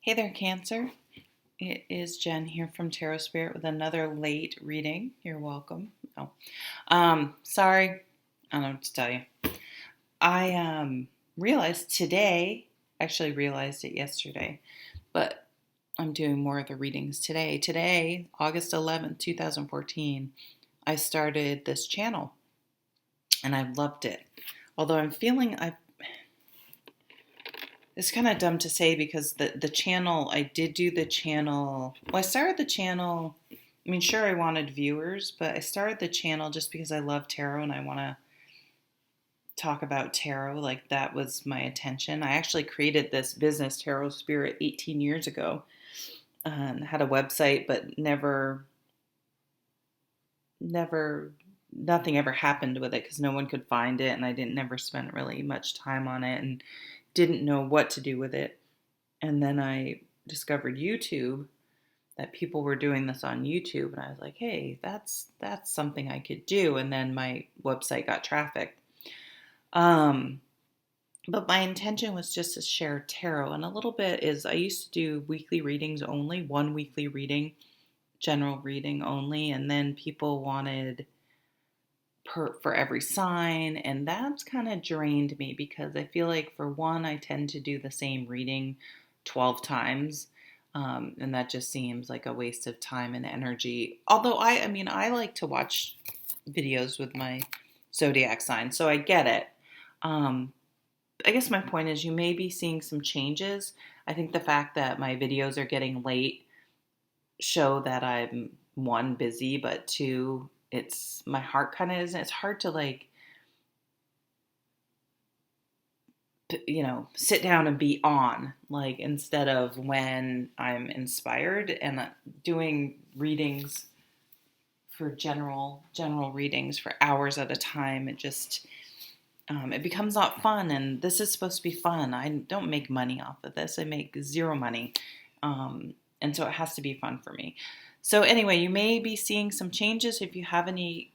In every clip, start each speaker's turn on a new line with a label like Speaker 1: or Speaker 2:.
Speaker 1: Hey there, Cancer. It is Jen here from Tarot Spirit with another late reading. You're welcome. Oh, sorry. I don't know what to tell you. I realized today, actually realized it yesterday, but I'm doing more of the readings today. Today, August 11th, 2014, I started this channel and I've loved it. Although I'm feeling it's kind of dumb to say because the channel, I did do the channel. Well, I started the channel. I mean, sure, I wanted viewers, but I started the channel just because I love tarot and I want to talk about tarot. Like, that was my intention. I actually created this business, Tarot Spirit, 18 years ago. Had a website, but nothing ever happened with it because no one could find it, and I didn't never spend really much time on it and didn't know what to do with it. And then I discovered YouTube, that people were doing this on YouTube, and I was like, hey, that's something I could do. And then my website got traffic. But my intention was just to share tarot, and a little bit is I used to do weekly readings only, one weekly reading, general reading only, and then people wanted for every sign, and that's kind of drained me because I feel like, for one, I tend to do the same reading 12 times, and that just seems like a waste of time and energy. Although I like to watch videos with my zodiac sign, so I get it. I guess my point is, you may be seeing some changes. I think the fact that my videos are getting late show that I'm, one, busy, but two, it's my heart kind of isn't. It's hard to, like, sit down and be on, like, instead of when I'm inspired. And doing readings for general readings for hours at a time, it just it becomes not fun. And this is supposed to be fun. I don't make money off of this. I make zero money. And so it has to be fun for me. So anyway, you may be seeing some changes. If you have any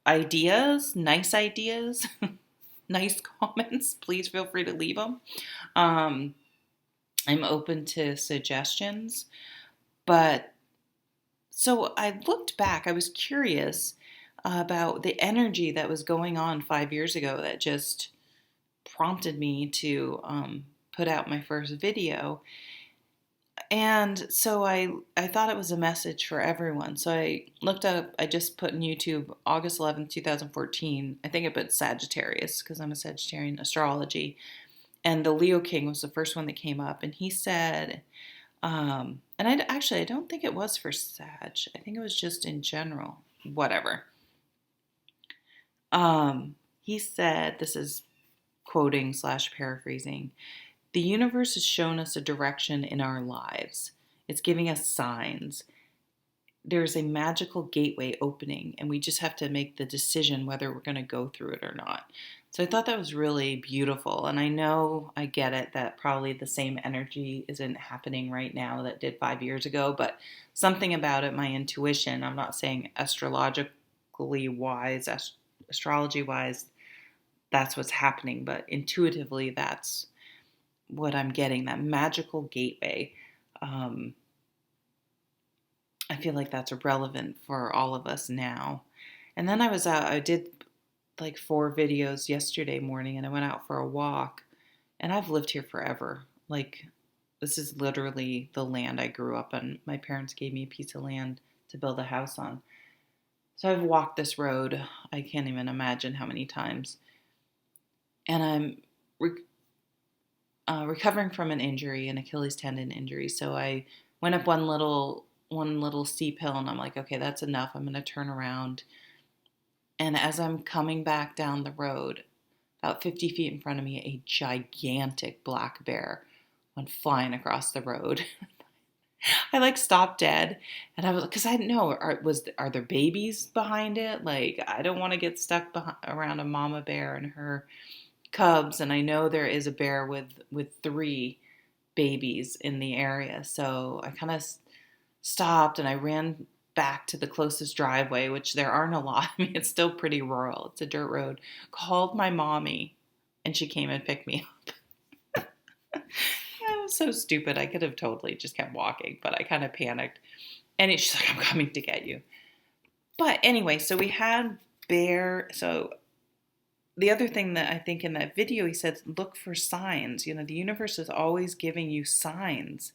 Speaker 1: ideas, nice ideas, nice comments, please feel free to leave them. I'm open to suggestions. But so I looked back. I was curious about the energy that was going on 5 years ago that just prompted me to put out my first video. And so I thought it was a message for everyone. So I looked up, I just put in YouTube August 11th, 2014. I think I put Sagittarius because I'm a Sagittarian, astrology. And the Leo King was the first one that came up. And he said, and I don't think it was for Sag. I think it was just in general, whatever. He said, this is quoting / paraphrasing, the universe has shown us a direction in our lives. It's giving us signs. There's a magical gateway opening, and we just have to make the decision whether we're going to go through it or not. So I thought that was really beautiful. And I know, I get it, that probably the same energy isn't happening right now that did 5 years ago, but something about it, my intuition, I'm not saying astrologically wise, astrology wise, that's what's happening, but intuitively, that's what I'm getting, that magical gateway. I feel like that's relevant for all of us now. And then I was out, I did like 4 videos yesterday morning, and I went out for a walk, and I've lived here forever. Like, this is literally the land I grew up on. My parents gave me a piece of land to build a house on. So I've walked this road, I can't even imagine how many times. And I'm recovering from an injury, an Achilles tendon injury. So I went up one little steep hill, and I'm like, okay, that's enough. I'm going to turn around. And as I'm coming back down the road, about 50 feet in front of me, a gigantic black bear went flying across the road. I like stopped dead, and I was, because I didn't know, are there babies behind it? Like, I don't want to get stuck around a mama bear and her cubs, and I know there is a bear with 3 babies in the area. So I kind of stopped, and I ran back to the closest driveway, which there aren't a lot. I mean, it's still pretty rural. It's a dirt road. Called my mommy, and she came and picked me up. It was so stupid. I could have totally just kept walking, but I kind of panicked. And she's like, I'm coming to get you. But anyway, so we had Bear. So the other thing that I think in that video, he said, look for signs. The universe is always giving you signs.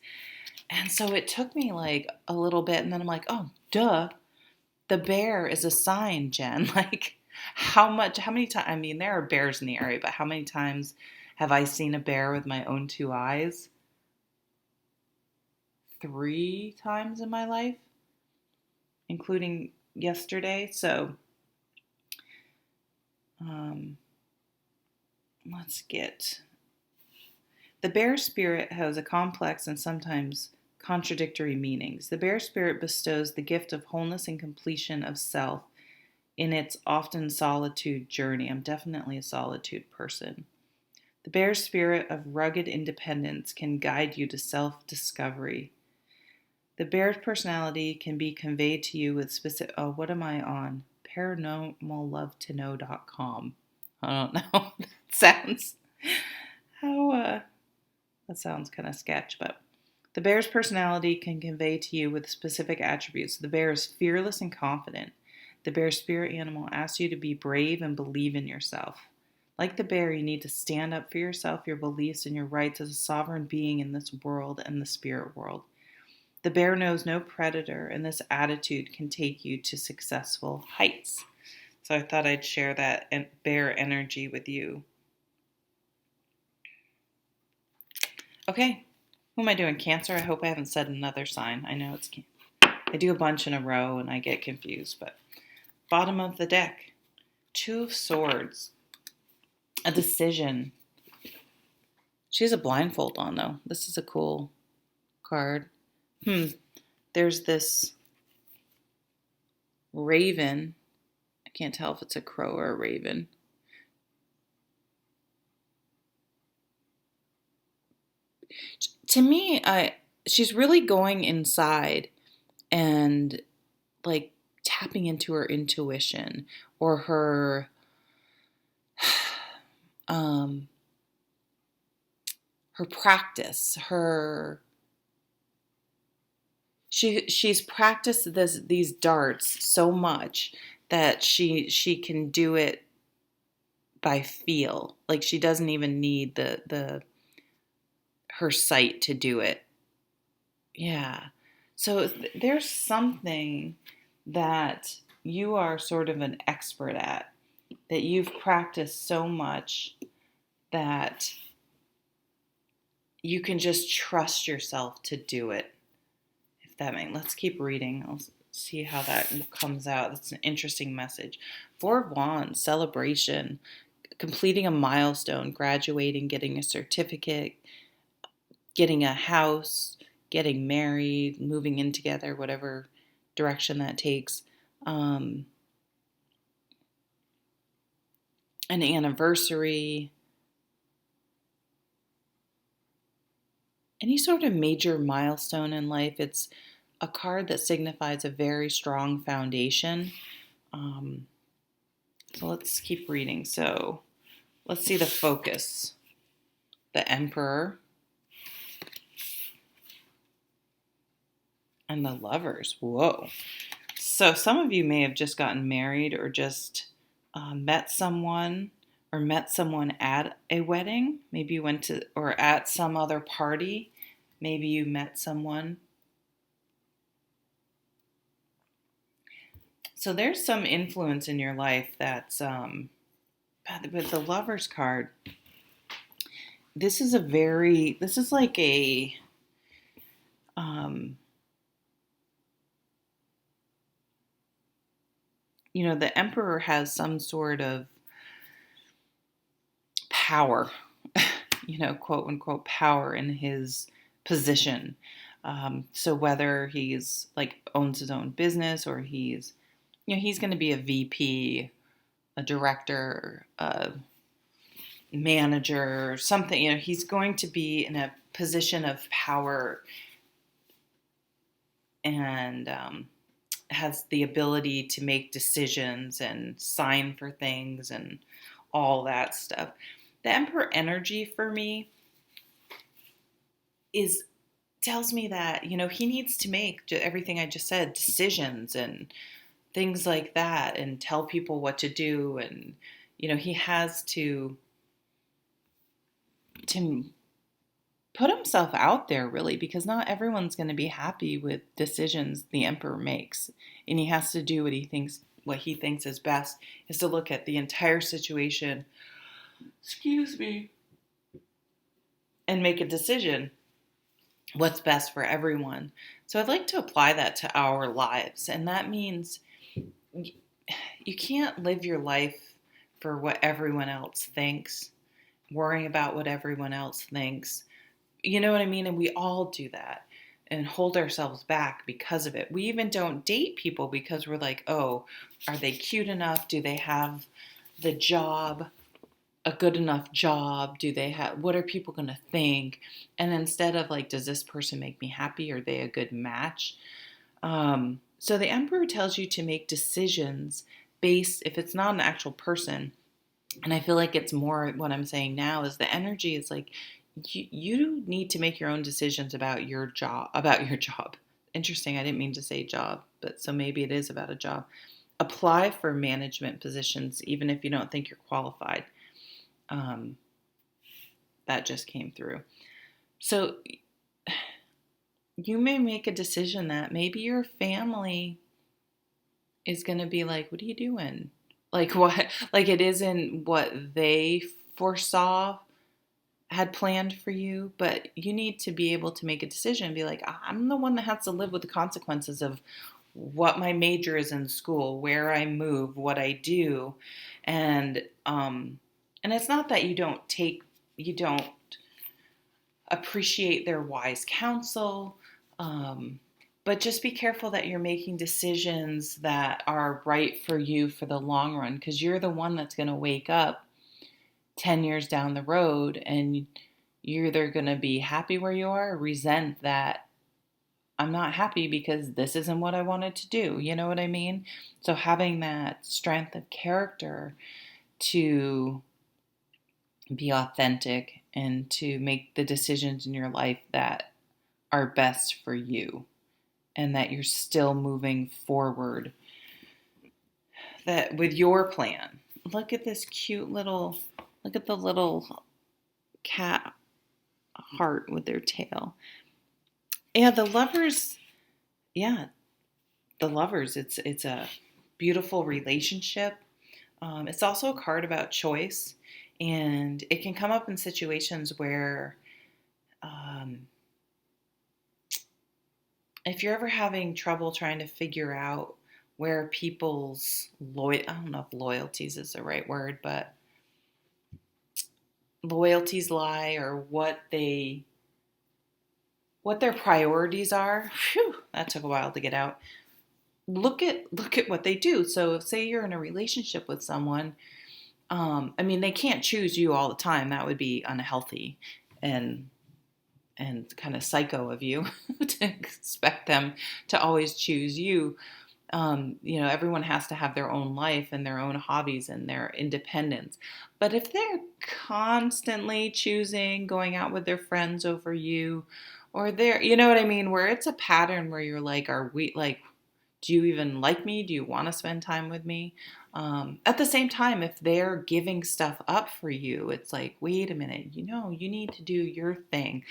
Speaker 1: And so it took me like a little bit. And then I'm like, oh, duh. The bear is a sign, Jen. Like, how many times? I mean, there are bears in the area, but how many times have I seen a bear with my own 2 eyes? 3 times in my life, including yesterday. So, let's get. The bear spirit has a complex and sometimes contradictory meanings. The bear spirit bestows the gift of wholeness and completion of self in its often solitude journey. I'm definitely a solitude person. The bear spirit of rugged independence can guide you to self-discovery. The bear's personality can be conveyed to you with specific... Oh, what am I on? Paranormallovetoknow.com. I don't know. That sounds kind of sketch, but the bear's personality can convey to you with specific attributes. The bear is fearless and confident. The bear spirit animal asks you to be brave and believe in yourself. Like the bear, you need to stand up for yourself, your beliefs, and your rights as a sovereign being in this world and the spirit world. The bear knows no predator, and this attitude can take you to successful heights. So I thought I'd share that bear energy with you. Okay, who am I doing? Cancer? I hope I haven't said another sign. I know I do a bunch in a row and I get confused, but bottom of the deck, 2 of Swords, a decision. She has a blindfold on though. This is a cool card. There's this raven. I can't tell if it's a crow or a raven. To me, she's really going inside and like tapping into her intuition or her practice, she's practiced these darts so much that she can do it by feel. Like she doesn't even need her sight to do it. Yeah. So there's something that you are sort of an expert at, that you've practiced so much that you can just trust yourself to do it. If that makes, let's keep reading. I'll see how that comes out. That's an interesting message. 4 of Wands, celebration, completing a milestone, graduating, getting a certificate, getting a house, getting married, moving in together, whatever direction that takes. An anniversary. Any sort of major milestone in life. It's a card that signifies a very strong foundation. So let's keep reading. So let's see the focus. The Emperor. And the Lovers. Whoa. So some of you may have just gotten married or just met someone at a wedding. Maybe you went to, or at some other party. Maybe you met someone. So there's some influence in your life that's, with the Lovers card, this is like a, the Emperor has some sort of power, quote unquote power in his position. So whether he's like owns his own business or he's going to be a VP, a director, a manager, something, he's going to be in a position of power and has the ability to make decisions and sign for things and all that stuff. The Emperor energy for me is tells me that, he needs to make everything I just said, decisions and things like that, and tell people what to do. And, he has to put himself out there, really, because not everyone's going to be happy with decisions the emperor makes. And he has to do what he thinks is best, is to look at the entire situation, excuse me, and make a decision what's best for everyone. So I'd like to apply that to our lives. And that means you can't live your life for what everyone else thinks, worrying about what everyone else thinks. You know what I mean? And we all do that and hold ourselves back because of it. We even don't date people because we're like, oh, are they cute enough? Do they have the job? A good enough job? Do they have, what are people going to think? And instead of like, does this person make me happy? Are they a good match? So the emperor tells you to make decisions based, if it's not an actual person, and I feel like it's more what I'm saying now is the energy is like, you need to make your own decisions about your job. Interesting. I didn't mean to say job, but so maybe it is about a job. Apply for management positions, even if you don't think you're qualified. Um, that just came through. So you may make a decision that maybe your family is going to be like, what are you doing? Like what, like it isn't what they foresaw, had planned for you, but you need to be able to make a decision and be like, I'm the one that has to live with the consequences of what my major is in school, where I move, what I do. And it's not that you don't appreciate their wise counsel. Um, but just be careful that you're making decisions that are right for you for the long run, because you're the one that's going to wake up 10 years down the road and you're either going to be happy where you are or resent that I'm not happy because this isn't what I wanted to do. You know what I mean? So having that strength of character to be authentic and to make the decisions in your life that are best for you and that you're still moving forward that with your plan. Look at this cute little, look at the little cat heart with their tail. Yeah, the lovers, yeah, the lovers, it's a beautiful relationship. It's also a card about choice, and it can come up in situations where um, if you're ever having trouble trying to figure out where people's I don't know if loyalties is the right word, but loyalties lie, or what their priorities are. Phew, that took a while to get out. Look at what they do. So say you're in a relationship with someone, I mean, they can't choose you all the time. That would be unhealthy and kind of psycho of you to expect them to always choose you. Everyone has to have their own life and their own hobbies and their independence. But if they're constantly choosing going out with their friends over you, or you know what I mean, where it's a pattern where you're like, are we like, do you even like me? Do you want to spend time with me? At the same time, if they're giving stuff up for you, it's like, wait a minute, you need to do your thing.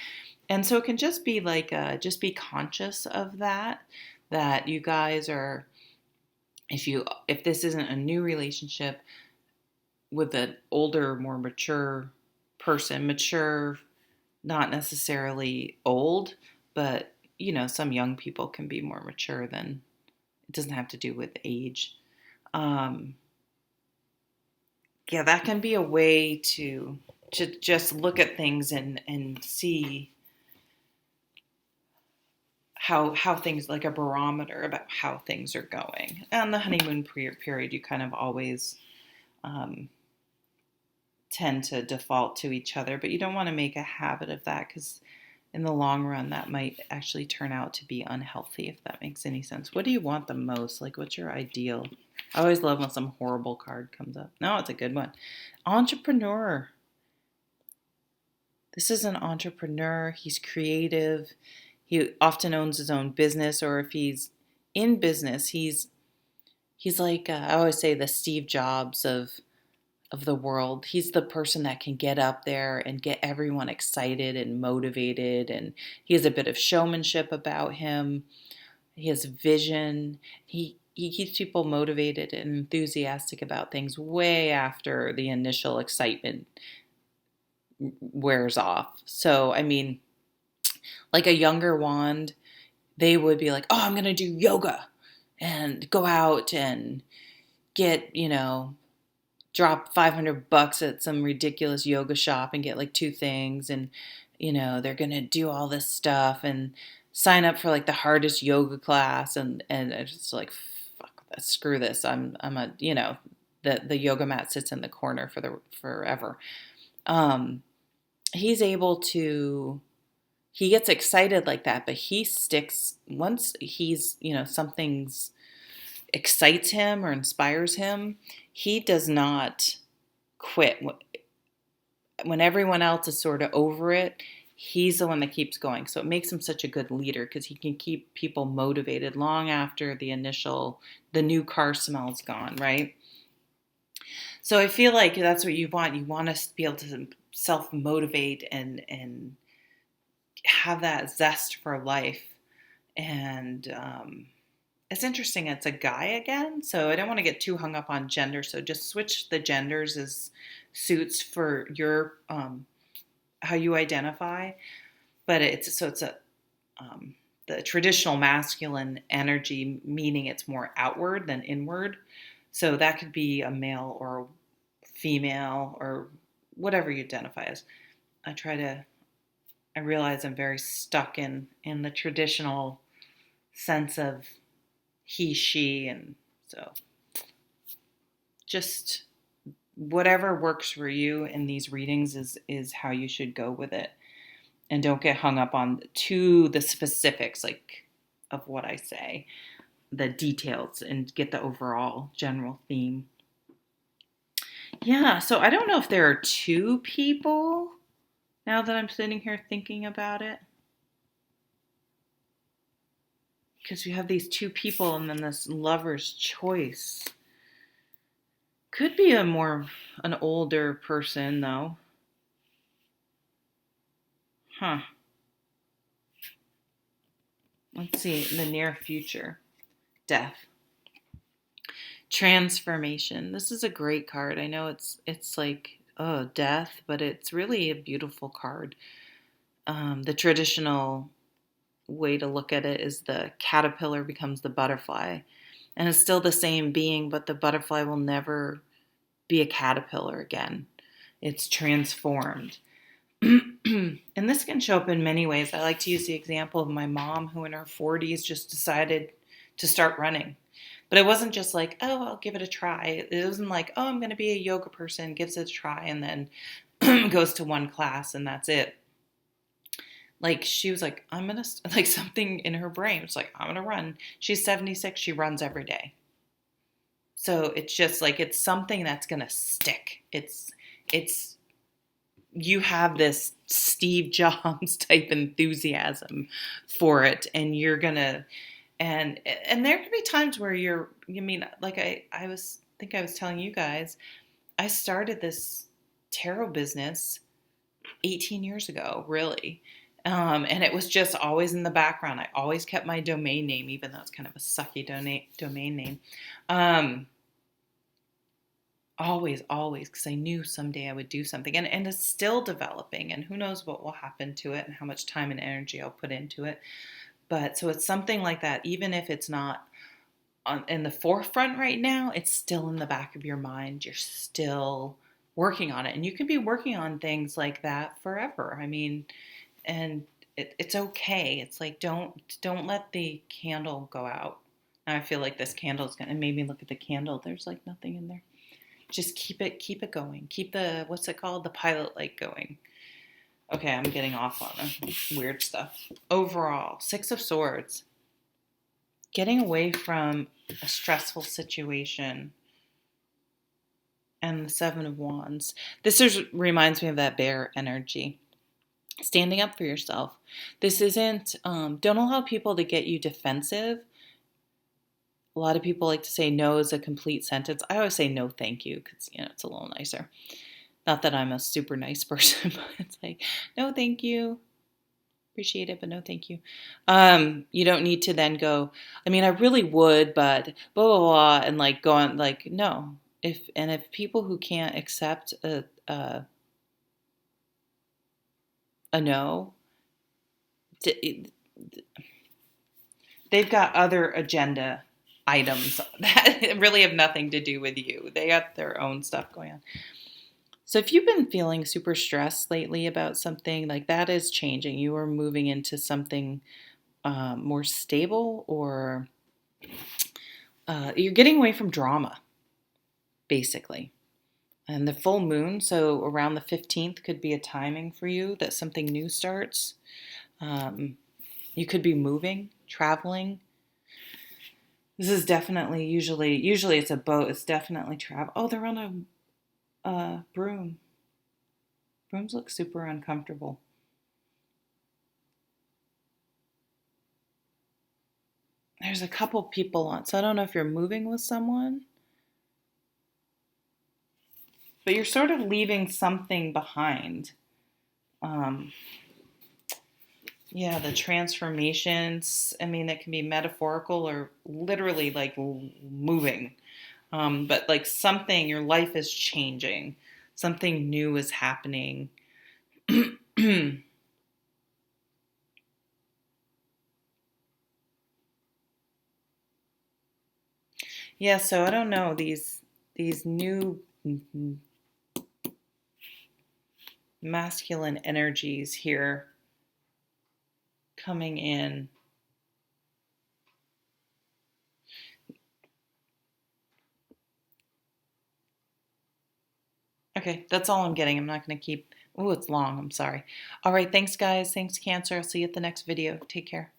Speaker 1: And so it can just be like, just be conscious of that you guys are, if this isn't a new relationship with an older, more mature person, mature, not necessarily old, but some young people can be more mature than, it doesn't have to do with age. Um, yeah, that can be a way to just look at things and see how things, like a barometer about how things are going. On the honeymoon period, you kind of always um, tend to default to each other, but you don't want to make a habit of that, because in the long run, that might actually turn out to be unhealthy, if that makes any sense. What do you want the most? Like, what's your ideal? I always love when some horrible card comes up. No, it's a good one. Entrepreneur. This is an entrepreneur. He's creative. He often owns his own business, or if he's in business, he's like I always say the Steve Jobs of the world. He's the person that can get up there and get everyone excited and motivated, and he has a bit of showmanship about him. He has vision. He keeps people motivated and enthusiastic about things way after the initial excitement wears off. So, I mean, like a younger wand, they would be like, "Oh, I'm going to do yoga and go out and get, drop $500 at some ridiculous yoga shop and get like two things, and they're going to do all this stuff and sign up for like the hardest yoga class, and it's just like, fuck this, screw this. I'm a, the yoga mat sits in the corner for the forever. He's able to, he gets excited like that, but he sticks once he's, something's excites him or inspires him, he does not quit. When everyone else is sort of over it, he's the one that keeps going. So it makes him such a good leader because he can keep people motivated long after the new car smell's gone, right? So I feel like that's what you want. You want to be able to self-motivate and have that zest for life. And it's interesting. It's a guy again, so I don't want to get too hung up on gender. So just switch the genders as suits for your how you identify. But it's a the traditional masculine energy, meaning it's more outward than inward. So that could be a male or female or whatever you identify as. I realize I'm very stuck in the traditional sense of he, she, and so just whatever works for you in these readings is how you should go with it. And don't get hung up on the specifics like of what I say, the details, and get the overall general theme. Yeah, so I don't know if there are two people now that I'm sitting here thinking about it. Because you have these two people and then this lover's choice. Could be an older person though. Huh. Let's see, the near future. Death. Transformation. This is a great card. I know it's like, oh, death, but it's really a beautiful card. The traditional way to look at it is the caterpillar becomes the butterfly. And it's still the same being, but the butterfly will never be a caterpillar again. It's transformed. And this can show up in many ways. I like to use the example of my mom, who in her 40s just decided to start running. But it wasn't just like, oh, I'll give it a try. It wasn't like, oh, I'm going to be a yoga person, gives it a try, and then goes to one class and that's it. Like, she was like, I'm going to, like, something in her brain was like, I'm going to run. She's 76. She runs every day. So it's just like, it's something that's going to stick. It's, you have this Steve Jobs type enthusiasm for it, and you're going to, and there can be times where like I was telling you guys, I started this tarot business 18 years ago, really. And it was just always in the background. I always kept my domain name, even though it's kind of a sucky domain name. Always, because I knew someday I would do something. And it's still developing, and who knows what will happen to it and how much time and energy I'll put into it. But so it's something like that. Even if it's not in the forefront right now, it's still in the back of your mind. You're still working on it. And you can be working on things like that forever. I mean, and it's okay. It's like, don't let the candle go out. Now I feel like this candle's gonna, it made me look at the candle. There's like nothing in there. Just keep it going. Keep the, what's it called? The pilot light going. Okay, I'm getting off on the weird stuff. Overall, 6 of Swords. Getting away from a stressful situation. And the 7 of Wands. This reminds me of that bear energy. Standing up for yourself. This isn't, don't allow people to get you defensive. A lot of people like to say no is a complete sentence. I always say no, thank you, because, it's a little nicer. Not that I'm a super nice person, but it's like, no, thank you. Appreciate it, but no, thank you. You don't need to then go, I mean, I really would, but blah, blah, blah, and like go on, like, no. If people who can't accept a no, they've got other agenda items that really have nothing to do with you. They got their own stuff going on. So if you've been feeling super stressed lately about something, like that is changing. You are moving into something more stable, or you're getting away from drama, basically. And the full moon, so around the 15th, could be a timing for you that something new starts. You could be moving, traveling. This is definitely usually it's a boat. It's definitely travel. Oh, they're on a broom. Brooms look super uncomfortable. There's a couple people on, so I don't know if you're moving with someone, but you're sort of leaving something behind. Um, yeah, the transformations. I mean, it can be metaphorical or literally like moving. But like something, your life is changing. Something new is happening. Yeah, so I don't know, these new masculine energies here coming in. Okay, that's all I'm getting. I'm not going to keep. Oh, it's long. I'm sorry. All right, thanks, guys. Thanks, Cancer. I'll see you at the next video. Take care.